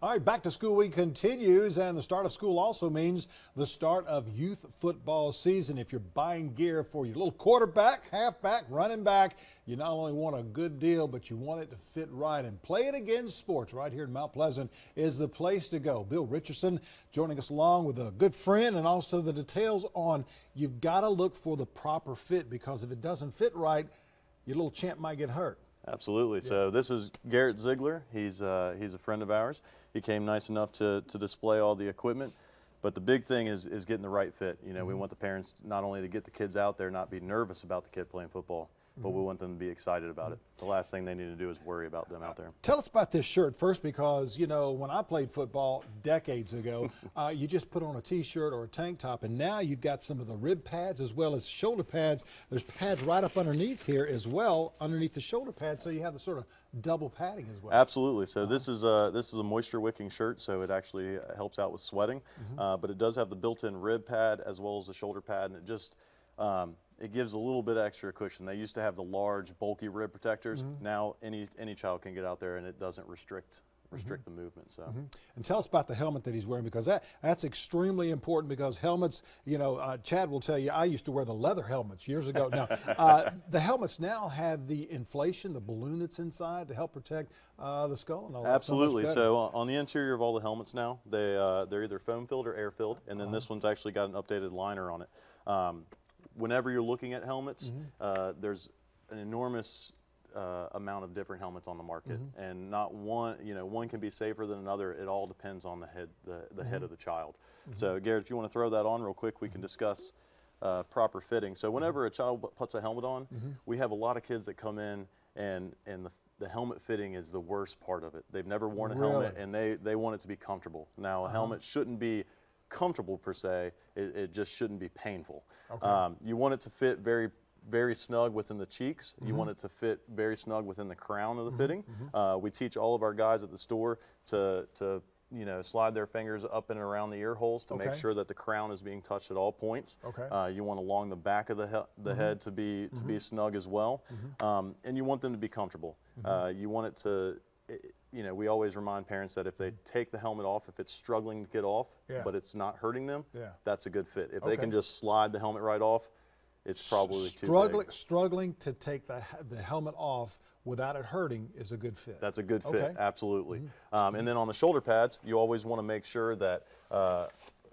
All right, back to school week continues, and the start of school also means the start of youth football season. If you're buying gear for your little quarterback, halfback, running back, you not only want a good deal, but you want it to fit right. And Play It Again Sports right here in Mount Pleasant is the place to go. Bill Richardson joining us along with a good friend and also the details on you've got to look for the proper fit, because if it doesn't fit right, your little champ might get hurt. Absolutely. Yeah. So this is Garrett Ziegler. He's a friend of ours. He came nice enough to display all the equipment. But the big thing is getting the right fit. You know, we want the parents not only to get the kids out there, not be nervous about the kid playing football, but we want them to be excited about it. The last thing they need to do is worry about them out there. Tell us about this shirt first, because, you know, when I played football decades ago, you just put on a T-shirt or a tank top, and now you've got some of the rib pads as well as shoulder pads. There's pads right up underneath here as well, underneath the shoulder pads, so you have the sort of double padding as well. Absolutely. So this is a moisture wicking shirt, so it actually helps out with sweating, but it does have the built-in rib pad as well as the shoulder pad, and it just it gives a little bit extra cushion. They used to have the large, bulky rib protectors. Now any child can get out there, and it doesn't restrict the movement. So, and tell us about the helmet that he's wearing, because that's extremely important. Because helmets, you know, Chad will tell you, I used to wear the leather helmets years ago. Now, the helmets now have the inflation, the balloon that's inside to help protect the skull and all that. Absolutely. So on the interior of all the helmets now, they're either foam filled or air filled, and then this one's actually got an updated liner on it. Whenever you're looking at helmets, there's an enormous amount of different helmets on the market, and not one, you know, one can be safer than another. It all depends on the head, the head of the child. So Garrett, if you want to throw that on real quick, we can discuss proper fitting. So whenever a child puts a helmet on, we have a lot of kids that come in, and the helmet fitting is the worst part of it. They've never worn a helmet, and they want it to be comfortable. Now, a helmet shouldn't be comfortable per se, it just shouldn't be painful. Okay. You want it to fit very, very snug within the cheeks. You want it to fit very snug within the crown of the fitting. We teach all of our guys at the store to you know, slide their fingers up and around the ear holes to make sure that the crown is being touched at all points. You want along the back of the head to be snug as well, and you want them to be comfortable. You want it to, you know, we always remind parents that if they take the helmet off, if it's struggling to get off, but it's not hurting them, that's a good fit. If they can just slide the helmet right off, it's probably too big. Struggling to take the helmet off without it hurting is a good fit. That's a good fit, absolutely. And then on the shoulder pads, you always want to make sure that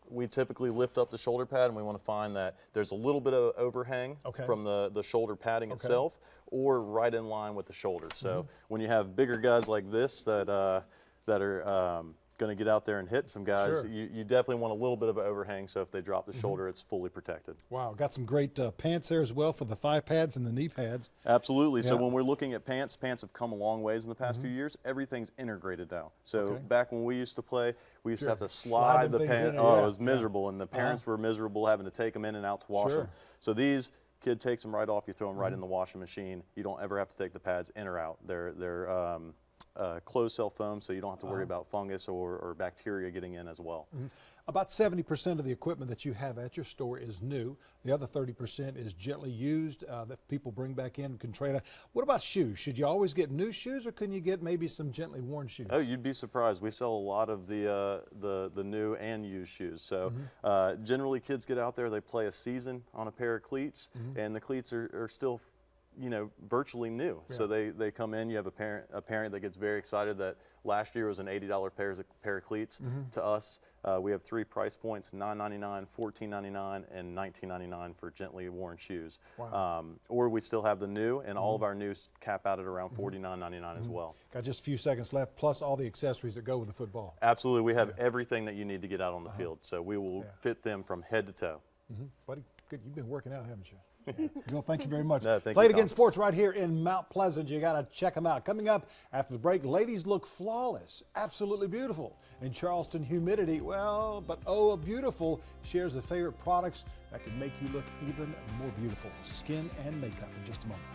we typically lift up the shoulder pad, and we want to find that there's a little bit of overhang from the shoulder padding itself, or right in line with the shoulder. So when you have bigger guys like this that are going to get out there and hit some guys, you definitely want a little bit of an overhang, so if they drop the shoulder, it's fully protected. Wow, got some great pants there as well for the thigh pads and the knee pads. Absolutely. So when we're looking at pants have come a long ways in the past few years. Everything's integrated now. So back when we used to play, we used to have to slide the pants. Oh, it was miserable, and the parents were miserable having to take them in and out to wash them. So these, kid takes them right off, you throw them right in the washing machine. You don't ever have to take the pads in or out. They're closed cell foam, so you don't have to worry about fungus or bacteria getting in as well. About 70% of the equipment that you have at your store is new. The other 30% is gently used that people bring back in and can trade out. What about shoes? Should you always get new shoes, or can you get maybe some gently worn shoes? Oh, you'd be surprised. We sell a lot of the new and used shoes. So generally, kids get out there, they play a season on a pair of cleats, and the cleats are still, you know, virtually new. So they come in, you have a parent that gets very excited that last year was an $80 pair of cleats. To us, we have 3 price points: $9.99, $14.99, and $19.99 for gently worn shoes. Or we still have the new, and all of our new cap out at around $49.99 as well. Got just a few seconds left, plus all the accessories that go with the football. Absolutely. We have everything that you need to get out on the field, so we will fit them from head to toe. Buddy, good. You've been working out, haven't you? Well, thank you very much. No, thank Play It you, Again Sports right here in Mount Pleasant. You got to check them out. Coming up after the break, ladies look flawless, absolutely beautiful. In Charleston, humidity, well, but oh, beautiful, shares the favorite products that can make you look even more beautiful. Skin and makeup in just a moment.